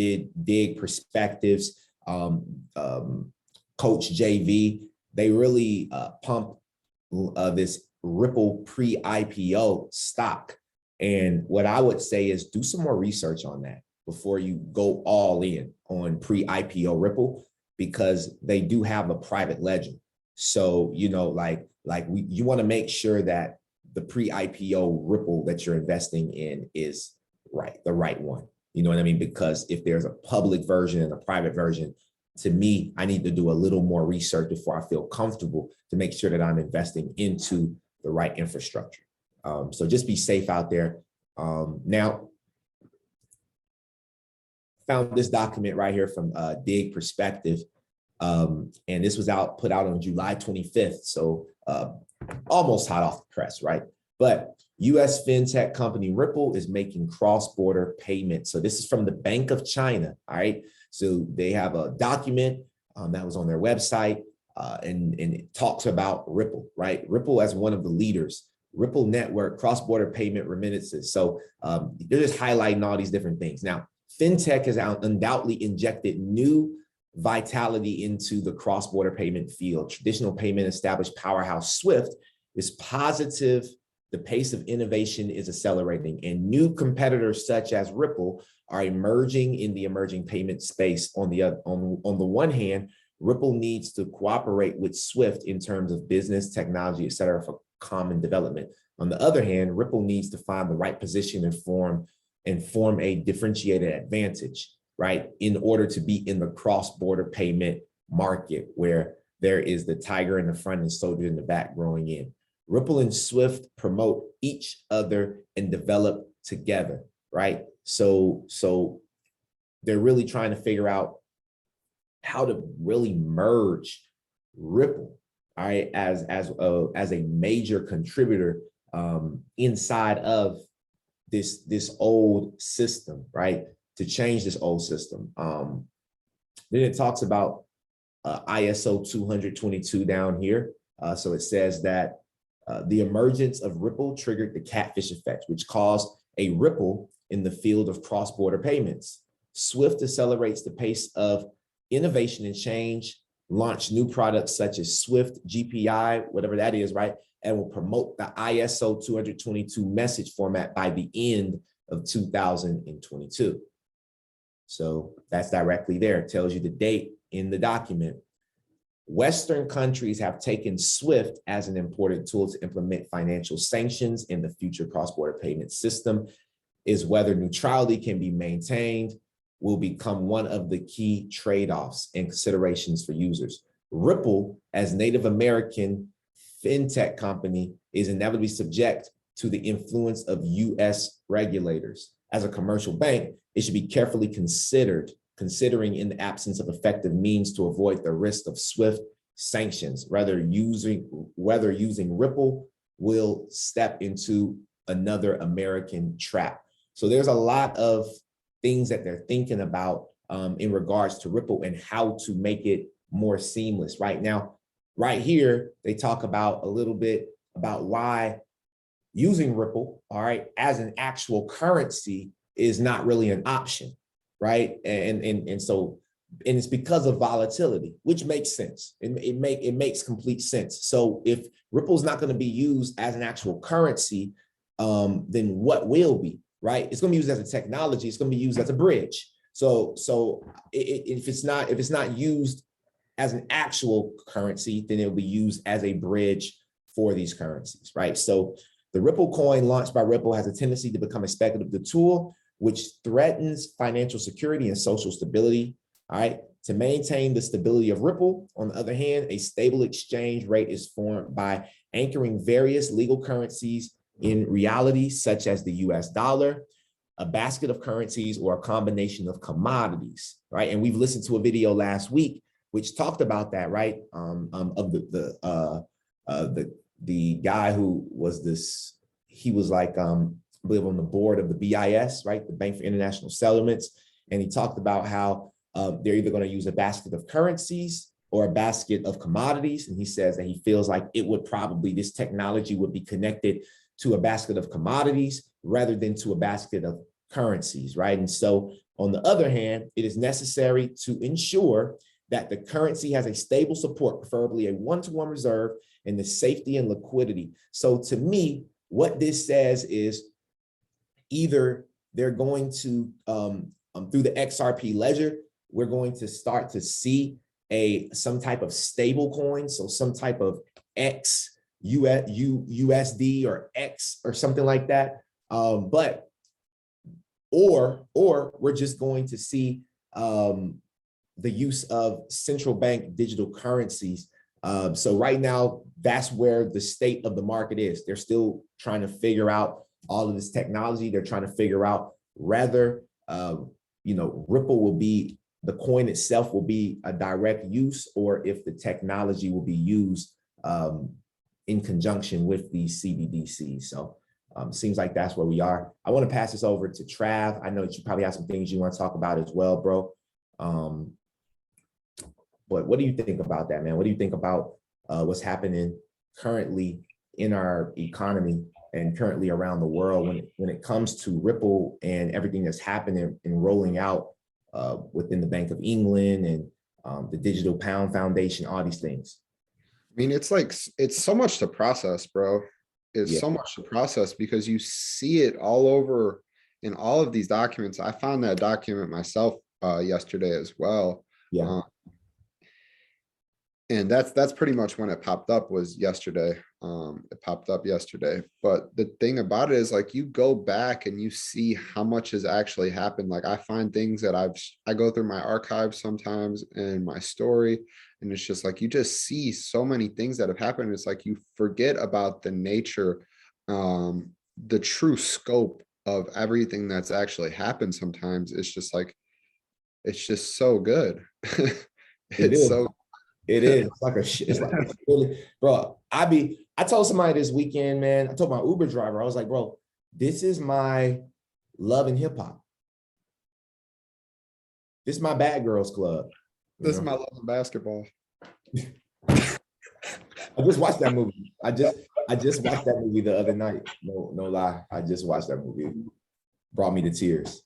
A: dig perspectives, Coach JV, they really pump this Ripple pre-IPO stock. And what I would say is do some more research on that before you go all in on pre-IPO Ripple, because they do have a private ledger. So, you want to make sure that the pre-IPO Ripple that you're investing in is the right one. You know what I mean? Because if there's a public version and a private version, to me, I need to do a little more research before I feel comfortable to make sure that I'm investing into the right infrastructure. So just be safe out there. Now, found this document right here from Dig Perspective. And this was put out on July 25th. So almost hot off the press, right? But US fintech company Ripple is making cross-border payments. So this is from the Bank of China, all right? So they have a document that was on their website, and it talks about Ripple, right? Ripple as one of the leaders, Ripple network, cross-border payment remittances. So they're just highlighting all these different things. Now, fintech has undoubtedly injected new vitality into the cross-border payment field. Traditional payment established powerhouse SWIFT is positive. The pace of innovation is accelerating, and new competitors such as Ripple are emerging in the emerging payment space. On the one hand, Ripple needs to cooperate with SWIFT in terms of business, technology, et cetera, for common development. On the other hand, Ripple needs to find the right position and form a differentiated advantage, right, in order to be in the cross-border payment market where there is the tiger in the front and soldier in the back growing in. Ripple and SWIFT promote each other and develop together, right? So they're really trying to figure out how to really merge Ripple, all right, as a major contributor inside of this old system, right? To change this old system. Then it talks about ISO 20022 down here. So it says that the emergence of Ripple triggered the catfish effect, which caused a ripple in the field of cross-border payments. SWIFT accelerates the pace of innovation and change, launch new products such as SWIFT GPI, whatever that is, right? And will promote the ISO 20022 message format by the end of 2022. So that's directly there. It tells you the date in the document. Western countries have taken SWIFT as an important tool to implement financial sanctions in the future cross-border payment system. Is whether neutrality can be maintained. will become one of the key trade-offs and considerations for users. Ripple, as Native American fintech company, is inevitably subject to the influence of US regulators. As a commercial bank, it should be carefully considering in the absence of effective means to avoid the risk of swift sanctions, whether using Ripple will step into another American trap. So there's a lot of things that they're thinking about in regards to Ripple and how to make it more seamless. Right now, right here, they talk about a little bit about why using Ripple, all right, as an actual currency is not really an option, right? And so it's because of volatility, which makes sense. It makes complete sense. So if Ripple's not going to be used as an actual currency, then what will be, right? It's going to be used as a technology. It's going to be used as a bridge. So if it's not used as an actual currency, then it'll be used as a bridge for these currencies, right? So the Ripple coin launched by Ripple has a tendency to become a speculative tool, which threatens financial security and social stability. All right. To maintain the stability of Ripple, on the other hand, a stable exchange rate is formed by anchoring various legal currencies in reality, such as the US dollar, a basket of currencies, or a combination of commodities, right? And we've listened to a video last week which talked about that, right? Of the guy who was this, he was like, I believe on the board of the BIS, right? The Bank for International Settlements. And he talked about how they're either going to use a basket of currencies or a basket of commodities. And he says that he feels like it would probably, this technology would be connected to a basket of commodities rather than to a basket of currencies, right? And so on the other hand, it is necessary to ensure that the currency has a stable support, preferably a one-to-one reserve, and the safety and liquidity. So to me, what this says is either they're going to, through the XRP ledger, we're going to start to see some type of stable coin, so some type of USD or X or something like that. Or we're just going to see the use of central bank digital currencies. So right now, that's where the state of the market is. They're still trying to figure out all of this technology. They're trying to figure out whether, Ripple will be, the coin itself will be a direct use, or if the technology will be used in conjunction with these CBDCs. So seems like that's where we are. I want to pass this over to Trav. I know that you probably have some things you want to talk about as well, bro. But what do you think about that, man? What do you think about what's happening currently in our economy and currently around the world when it comes to Ripple and everything that's happening and rolling out within the Bank of England and the Digital Pound Foundation, all these things?
B: I mean, it's like, it's so much to process, bro. It's
A: Yeah.
B: so much to process because you see it all over in all of these documents. I found that document myself yesterday as well.
A: Yeah.
B: And that's pretty much when it popped up, was yesterday. It popped up yesterday. But the thing about it is, like, you go back and you see how much has actually happened. Like, I find things that I go through my archives sometimes and my story, and it's just like, you just see so many things that have happened. It's like you forget about the nature, the true scope of everything that's actually happened. Sometimes it's just like, it's just so good. It's so.
A: It is. It's like it's like really, bro. I told somebody this weekend, man. I told my Uber driver, I was like, bro, this is my love and hip hop. This is my bad girls club.
B: This is my love of basketball.
A: I just watched that movie. I just watched that movie the other night. No lie. I just watched that movie. Brought me to tears.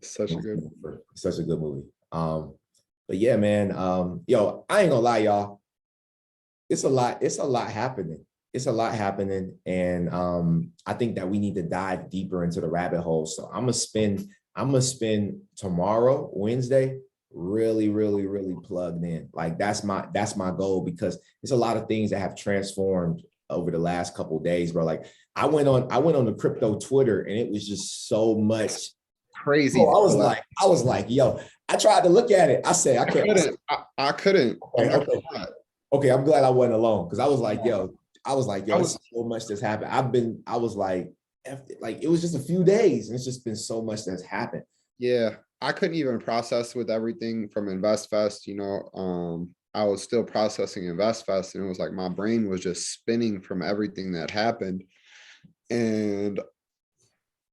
B: Such a good
A: movie. But yeah, man, yo, I ain't gonna lie, y'all. It's a lot happening. It's a lot happening. And I think that we need to dive deeper into the rabbit hole. So I'm gonna spend tomorrow, Wednesday, really plugged in. Like that's my goal, because there's a lot of things that have transformed over the last couple of days, bro. Like I went on the crypto Twitter, and it was just so much
B: crazy.
A: Oh, I was like, yo, I tried to look at it. I said, I
B: I
A: can't.
B: couldn't. I couldn't. I'm
A: Okay,
B: not
A: okay.
B: gonna lie.
A: Okay, I'm glad I wasn't alone because I was like, yo,
B: I
A: it's
B: was,
A: so much that's happened. I was like, like it was just a few days, and it's just been so much that's happened.
B: yeah, I couldn't even process with everything from InvestFest, I was still processing InvestFest and it was like my brain was just spinning from everything that happened. And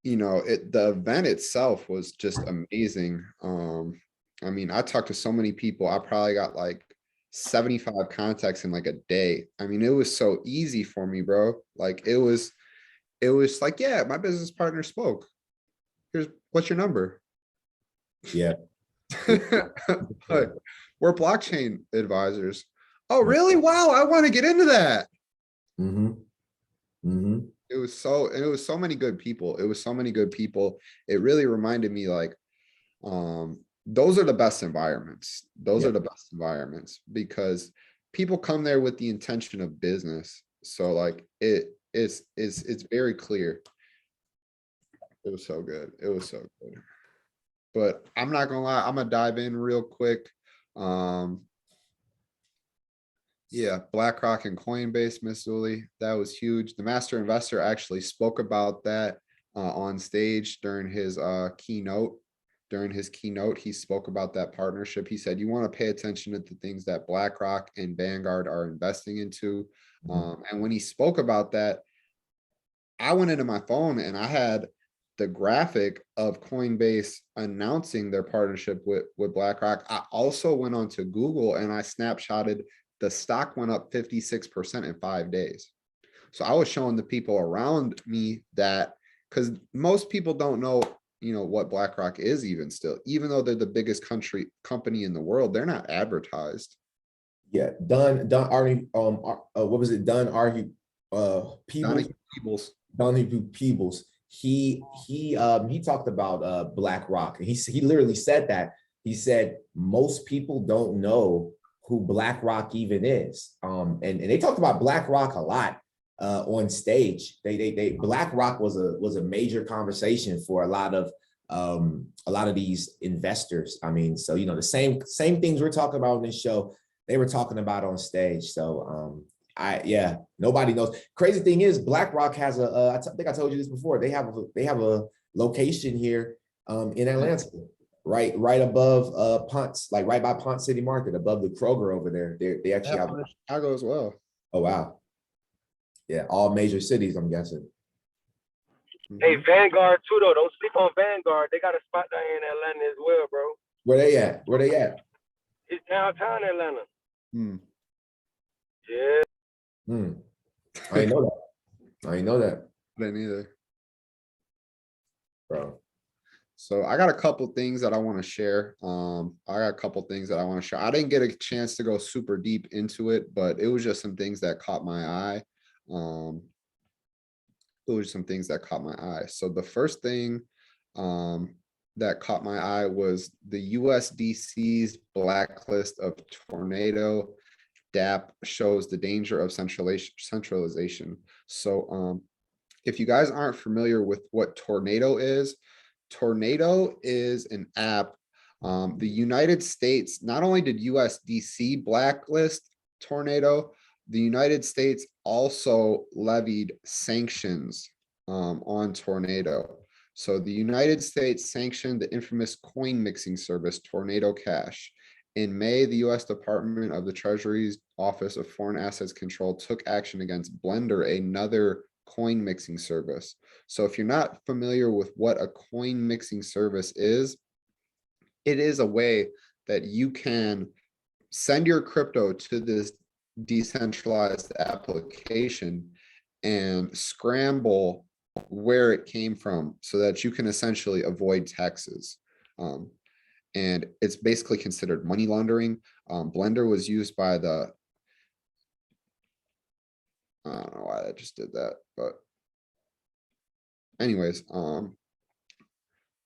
B: the event itself was just amazing. I mean, I talked to so many people. I probably got like 75 contacts in like a day. I mean, it was so easy for me, bro. Like it was like, yeah, my business partner spoke. What's your number?
A: Yeah.
B: Like, we're blockchain advisors. Oh, really? Wow, I want to get into that.
A: Mm-hmm. Mm-hmm.
B: It was so many good people. It was so many good people. It really reminded me like, those are the best environments. Those
A: Yeah.
B: are the best environments because people come there with the intention of business. So like it's very clear. It was so good. It was so good. But I'm not gonna lie, I'm gonna dive in real quick. Yeah, BlackRock and Coinbase, Miss Zuli, that was huge. The master investor actually spoke about that on stage during his keynote. During his keynote, he spoke about that partnership. He said, you want to pay attention to the things that BlackRock and Vanguard are investing into. And when he spoke about that, I went into my phone and I had the graphic of Coinbase announcing their partnership with BlackRock. I also went on to Google and I snapshotted the stock went up 56% in 5 days. So I was showing the people around me that because most people don't know, what BlackRock is even still, even though they're the biggest company in the world, they're not advertised.
A: Yeah. Dunn Arnie, what was it? Dunn Arnie, Peebles. Donahue Peebles. He talked about BlackRock. He literally said that. He said most people don't know who BlackRock even is. And they talked about BlackRock a lot on stage. BlackRock was a major conversation for a lot of these investors. I mean, so the same things we're talking about on this show, they were talking about on stage. So nobody knows. Crazy thing is, BlackRock has I think I told you this before. They have a location here in Atlanta, right above Ponce, like right by Ponce City Market, above the Kroger over there. They actually have
B: Chicago as well.
A: Oh wow, yeah, all major cities, I'm guessing.
E: Hey, Vanguard too though. Don't sleep on Vanguard. They got a spot down here in Atlanta as well, bro.
A: Where they at? Where they at?
E: It's downtown Atlanta.
B: Hmm.
E: Yeah.
A: I didn't know that. I didn't know that,
B: Didn't either.
A: bro.
B: So I got a couple things that I want to share. I didn't get a chance to go super deep into it, but it was just some things that caught my eye. So the first thing that caught my eye was the USDC's blacklist of Tornado DApp shows the danger of centralization. So if you guys aren't familiar with what Tornado is an app. The United States, not only did USDC blacklist Tornado, the United States also levied sanctions on Tornado. So the United States sanctioned the infamous coin mixing service Tornado Cash. In May, the U.S. Department of the Treasury's Office of Foreign Assets Control took action against Blender, another coin mixing service. So if you're not familiar with what a coin mixing service is, it is a way that you can send your crypto to this decentralized application and scramble where it came from so that you can essentially avoid taxes. And it's basically considered money laundering. Blender was used by the, I don't know why I just did that, but anyways,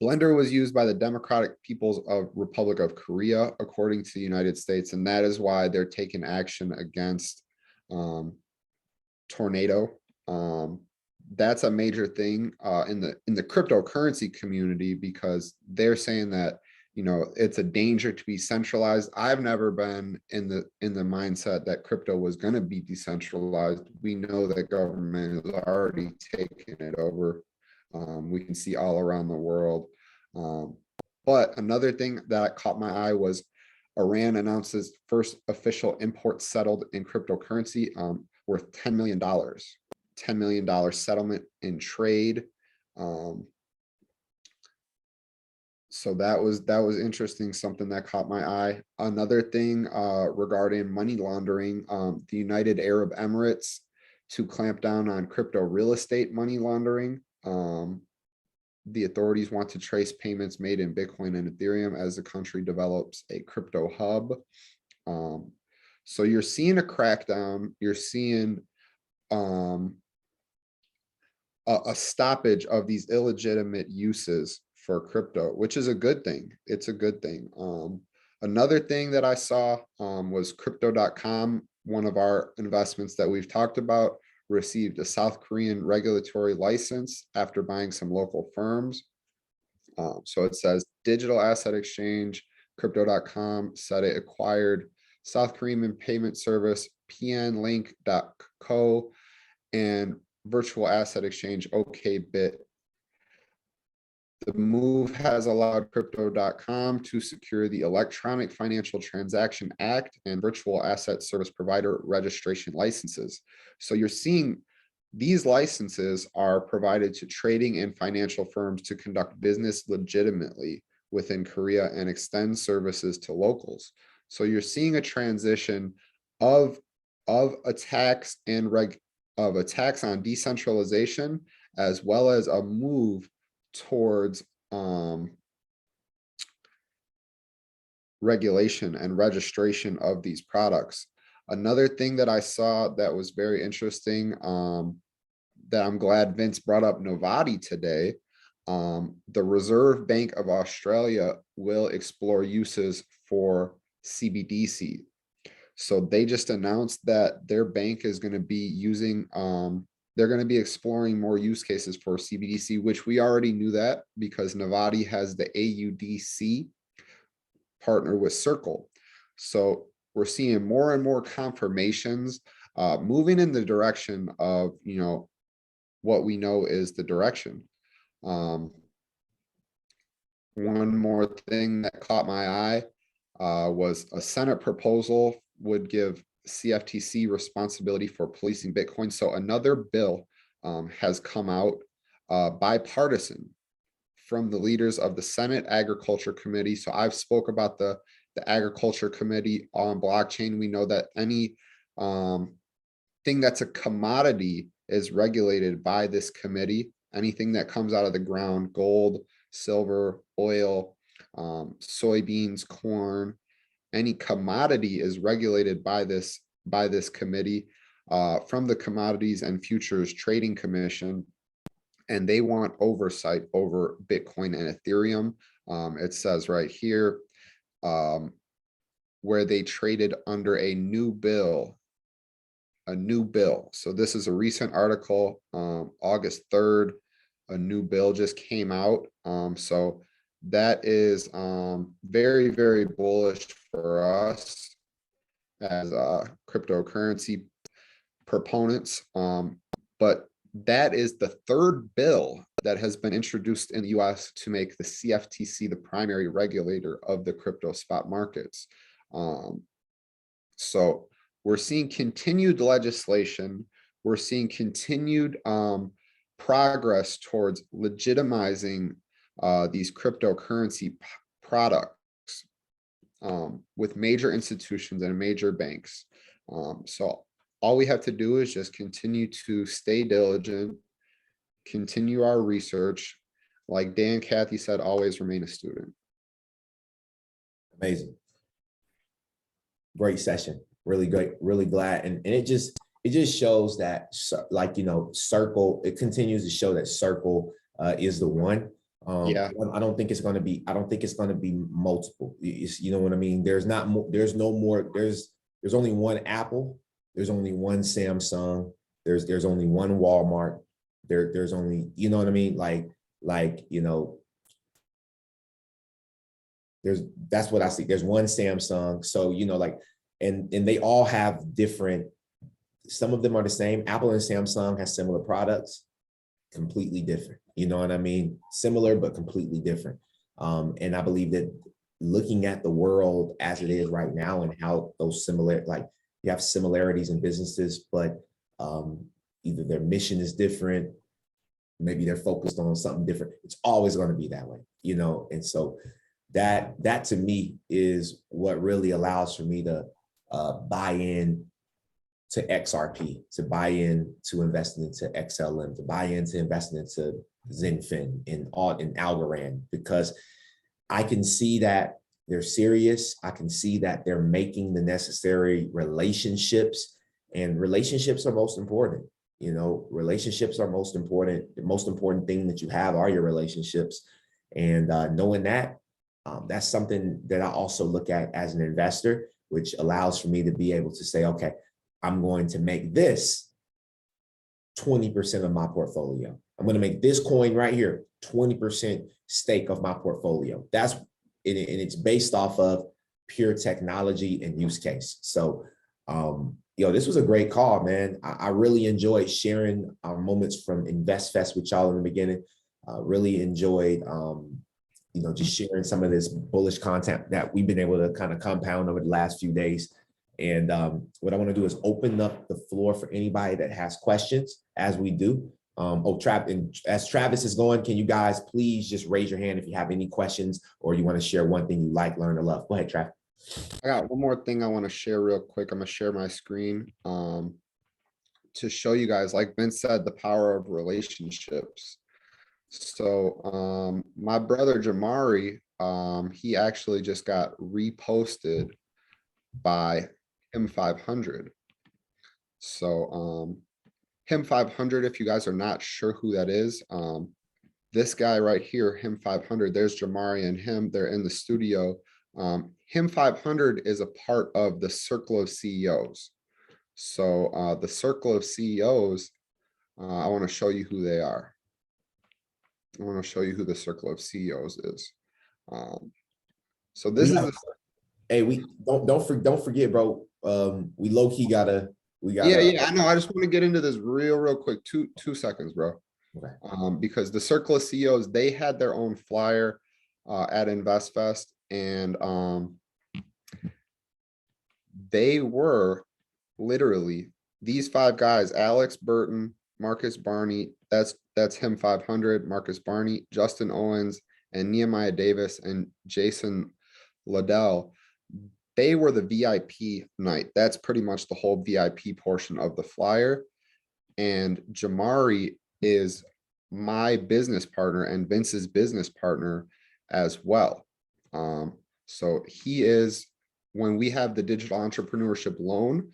B: Blender was used by the Democratic People's Republic of Korea, according to the United States, and that is why they're taking action against Tornado. that's a major thing in the cryptocurrency community, because they're saying that, you know, it's a danger to be centralized. I've never been in the mindset that crypto was going to be decentralized. We know that government has already taken it over. We can see all around the world. But another thing that caught my eye was Iran announces first official import settled in cryptocurrency worth $10 million. $10 million settlement in trade. So that was interesting, something that caught my eye. Another thing regarding money laundering, the United Arab Emirates to clamp down on crypto real estate money laundering. The authorities want to trace payments made in Bitcoin and Ethereum as the country develops a crypto hub. So you're seeing a crackdown, you're seeing a stoppage of these illegitimate uses for crypto, which is a good thing. It's a good thing. Another thing that I saw was crypto.com, one of our investments that we've talked about, received a South Korean regulatory license after buying some local firms. So it says digital asset exchange, crypto.com said it acquired South Korean payment service pnlink.co and virtual asset exchange OKBit. The move has allowed crypto.com to secure the Electronic Financial Transaction Act and virtual asset service provider registration licenses. So you're seeing these licenses are provided to trading and financial firms to conduct business legitimately within Korea and extend services to locals. So you're seeing a transition of attacks and attacks on decentralization, as well as a move towards regulation and registration of these products. Another thing that I saw that was very interesting, that I'm glad Vince brought up Novati today, the Reserve Bank of Australia will explore uses for CBDC. So they just announced that their bank is going to be using, they're going to be exploring more use cases for CBDC, which we already knew that because Novati has the AUDC partner with Circle. So we're seeing more and more confirmations moving in the direction of, you know, what we know is the direction. One more thing that caught my eye was a Senate proposal would give CFTC responsibility for policing Bitcoin. So another bill has come out, bipartisan, from the leaders of the Senate Agriculture Committee. So I've spoke about the Agriculture Committee on blockchain. We know that any thing that's a commodity is regulated by this committee. Anything that comes out of the ground, gold, silver, oil, soybeans, corn, any commodity is regulated by this committee from the Commodities and Futures Trading Commission, and they want oversight over Bitcoin and Ethereum. It says right here where they traded under a new bill. So this is a recent article, August 3rd, a new bill just came out. So that is very, very bullish for us as cryptocurrency proponents. But that is the third bill that has been introduced in the US to make the CFTC the primary regulator of the crypto spot markets. So we're seeing continued legislation. We're seeing continued progress towards legitimizing these cryptocurrency products with major institutions and major banks. So all we have to do is just continue to stay diligent, continue our research. Like Dan Cathy said, always remain a student.
A: Amazing. Great session. Really great. Really glad. And it just shows that, like, you know, Circle, it continues to show that Circle is the one.
B: Yeah.
A: I don't think it's going to be multiple. You know what I mean? There's only one Apple. There's only one Samsung. There's only one Walmart. there's only, you know what I mean? Like, you know, that's what I see. There's one Samsung. So, you know, like, and they all have different, some of them are the same. Apple and Samsung has similar products, completely different. You know what I mean? Similar, but completely different. And I believe that looking at the world as it is right now and how those similar, like you have similarities in businesses, but either their mission is different, maybe they're focused on something different. It's always going to be that way, you know? And so that to me is what really allows for me to buy in to XRP, to buy in to investing into XLM, to buy into investing into Zenfin and Algorand, because I can see that they're serious. I can see that they're making the necessary relationships, and relationships are most important. You know, relationships are most important. The most important thing that you have are your relationships. And knowing that, that's something that I also look at as an investor, which allows for me to be able to say, okay, I'm going to make this 20% of my portfolio. I'm going to make this coin right here 20% stake of my portfolio. That's and it's based off of pure technology and use case. So, this was a great call, man. I really enjoyed sharing our moments from InvestFest with y'all in the beginning. Really enjoyed, just sharing some of this bullish content that we've been able to kind of compound over the last few days. And what I want to do is open up the floor for anybody that has questions as we do. And as Travis is going, can you guys please just raise your hand if you have any questions or you want to share one thing you like, learn, or love? Go ahead, Travis.
B: I got one more thing I want to share real quick. I'm going to share my screen to show you guys, like Vince said, the power of relationships. So my brother Jamari, he actually just got reposted by him 500. So him 500, if you guys are not sure who that is, this guy right here, him 500, there's Jamari and him, they're in the studio. Him 500 is a part of the circle of CEOs. So the circle of CEOs, I want to show you who they are. I want to show you who the circle of CEOs is. So this is
A: hey, we don't forget, bro. We low key gotta.
B: Yeah, I know. I just want to get into this real quick. Two seconds, bro.
A: Okay.
B: Because the circle of CEOs, they had their own flyer at InvestFest, and they were literally these 5 guys: Alex Burton, Marcus Barney, that's him 500, Marcus Barney, Justin Owens, and Nehemiah Davis and Jason Liddell. They were the VIP night. That's pretty much the whole VIP portion of the flyer. And Jamari is my business partner and Vince's business partner as well. So he is, when we have the digital entrepreneurship loan,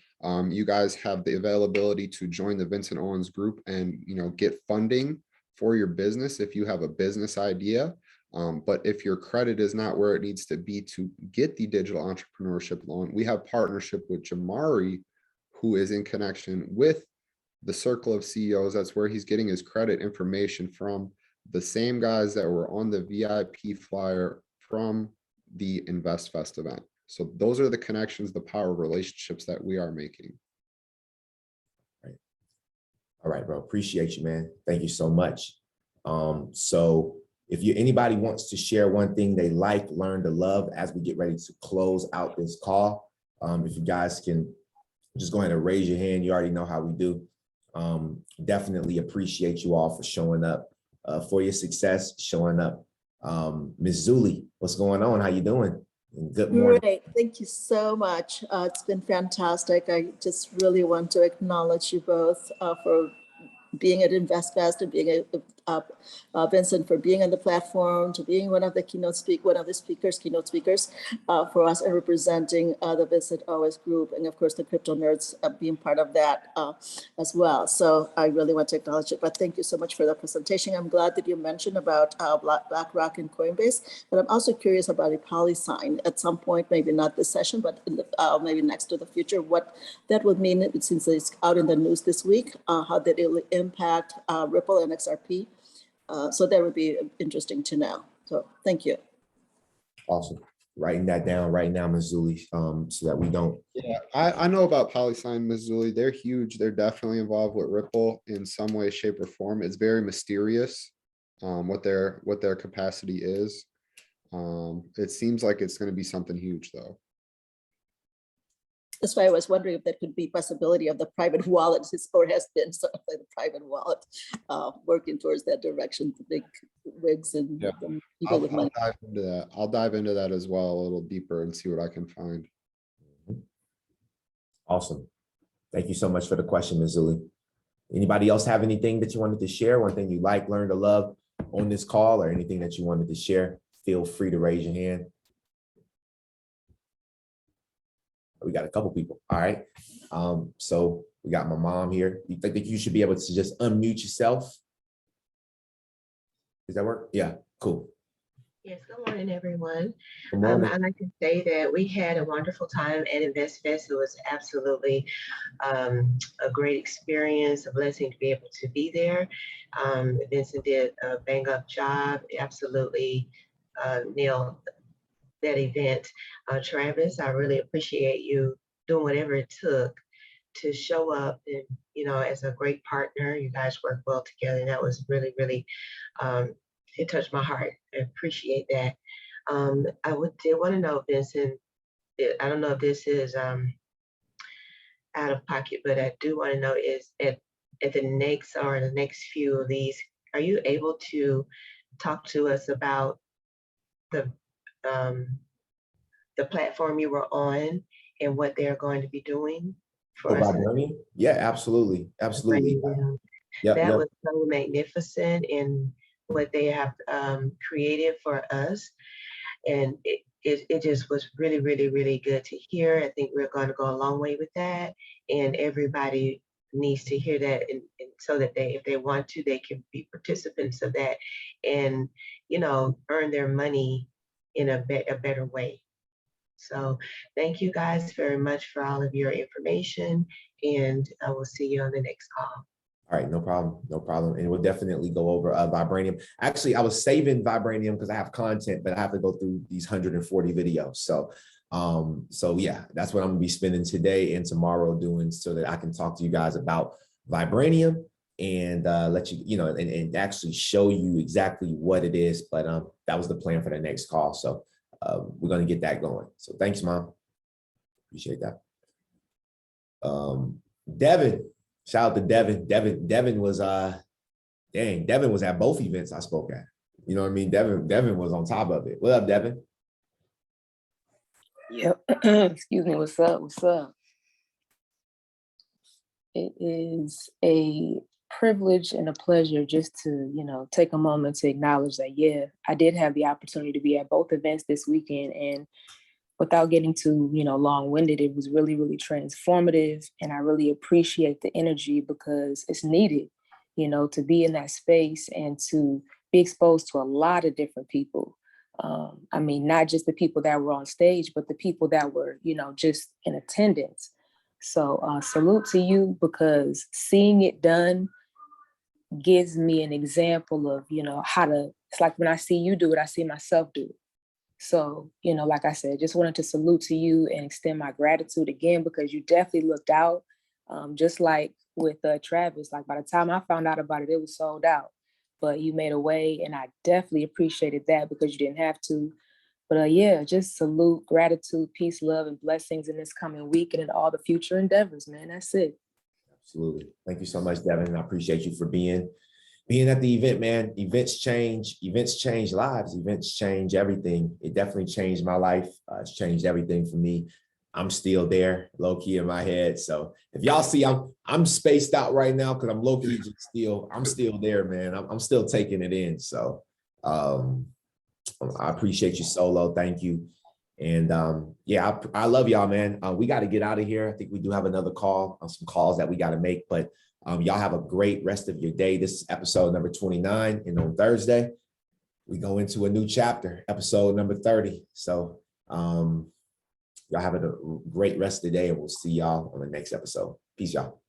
B: you guys have the availability to join the Vincent Owens Group and, get funding for your business if you have a business idea. But if your credit is not where it needs to be to get the digital entrepreneurship loan, we have partnership with Jamari, who is in connection with the circle of CEOs. That's where he's getting his credit information from, the same guys that were on the VIP flyer from the InvestFest event. So those are the connections, the power of relationships that we are making.
A: Right. All right, bro. Appreciate you, man. Thank you so much. So if anybody wants to share one thing they like, learn to love as we get ready to close out this call, if you guys can just go ahead and raise your hand. You already know how we do. Definitely appreciate you all for showing up, for your success, showing up. Ms. Zuli, what's going on? How you doing? And good morning.
F: Great. Thank you so much. It's been fantastic. I just really want to acknowledge you both for being at InvestFest and being Vincent, for being on the platform, to being one of the keynote speakers for us, and representing the Vincent Owens Group, and of course the crypto nerds being part of that as well. So I really want to acknowledge it. But thank you so much for the presentation. I'm glad that you mentioned about BlackRock and Coinbase, but I'm also curious about a PolySign at some point, maybe not this session, but maybe next to the future, what that would mean since it's out in the news this week, how that it will impact Ripple and XRP. So that would be interesting to know. So thank you.
A: Awesome. Writing that down right now, Missouli, so that we don't.
B: Yeah, I know about PolySign, Missouri. They're huge. They're definitely involved with Ripple in some way, shape, or form. It's very mysterious what their capacity is. It seems like it's going to be something huge, though.
F: That's why I was wondering if there could be possibility of the private wallet, or has been sort of like the private wallet working towards that direction, the big wigs and people with money.
B: I'll dive into that. I'll dive into that as well a little deeper and see what I can find.
A: Awesome. Thank you so much for the question, Missouli. Anybody else have anything that you wanted to share? One thing you like, learned, or love on this call, or anything that you wanted to share? Feel free to raise your hand. We got a couple people. All right. So we got my mom here. You think that you should be able to just unmute yourself? Does that work? Yeah, cool.
G: Yes, good morning, everyone.
A: Good morning.
G: I'd like to say that we had a wonderful time at InvestFest. It was absolutely a great experience, a blessing to be able to be there. Vincent did a bang up job, absolutely nailed that event. Travis, I really appreciate you doing whatever it took to show up and, you know, as a great partner. You guys worked well together, and that was really, really, it touched my heart. I appreciate that. I did want to know, Vincent, I don't know if this is out of pocket, but I do want to know is at the next few of these, are you able to talk to us about the platform you were on and what they're going to be doing for us?
A: Yeah, absolutely. Absolutely.
G: That was so magnificent in what they have created for us. And it just was really, really, really good to hear. I think we're going to go a long way with that. And everybody needs to hear that, and so that if they want to, they can be participants of that and, you know, earn their money in a better way. So thank you guys very much for all of your information, and I will see you on the next call.
A: All right, no problem, no problem. And we'll definitely go over Vibranium. Actually, I was saving Vibranium because I have content, but I have to go through these 140 videos. So yeah, that's what I'm gonna be spending today and tomorrow doing, so that I can talk to you guys about Vibranium and let you, and actually show you exactly what it is. But that was the plan for the next call. So we're gonna get that going. So thanks, Mom. Appreciate that. Devin, shout out to Devin. Devin was Devin was at both events I spoke at. You know what I mean? Devin was on top of it. What up, Devin?
H: Yep. Excuse me. What's up? What's up? It is a privilege and a pleasure just to, take a moment to acknowledge that, yeah, I did have the opportunity to be at both events this weekend, and without getting too, long-winded, it was really, really transformative. And I really appreciate the energy because it's needed, to be in that space and to be exposed to a lot of different people. I mean, not just the people that were on stage, but the people that were, just in attendance. So salute to you, because seeing it done gives me an example of, it's like when I see you do it, I see myself do it. So, like I said, just wanted to salute to you and extend my gratitude again, because you definitely looked out, just like with Travis. Like by the time I found out about it, it was sold out, but you made a way, and I definitely appreciated that because you didn't have to. But yeah, just salute, gratitude, peace, love, and blessings in this coming week and in all the future endeavors, man. That's it.
A: Absolutely. Thank you so much, Devin. I appreciate you for being at the event, man. Events change lives. Events change everything. It definitely changed my life. It's changed everything for me. I'm still there, low key in my head. So if y'all see, I'm spaced out right now because I'm low key just I'm still there, man. I'm still taking it in. So I appreciate you, Solo. Thank you. And yeah, I love y'all, man. We got to get out of here. I think we do have another call, some calls that we got to make, but y'all have a great rest of your day. This is episode number 29. And on Thursday, we go into a new chapter, episode number 30. So y'all have a great rest of the day, and we'll see y'all on the next episode. Peace, y'all.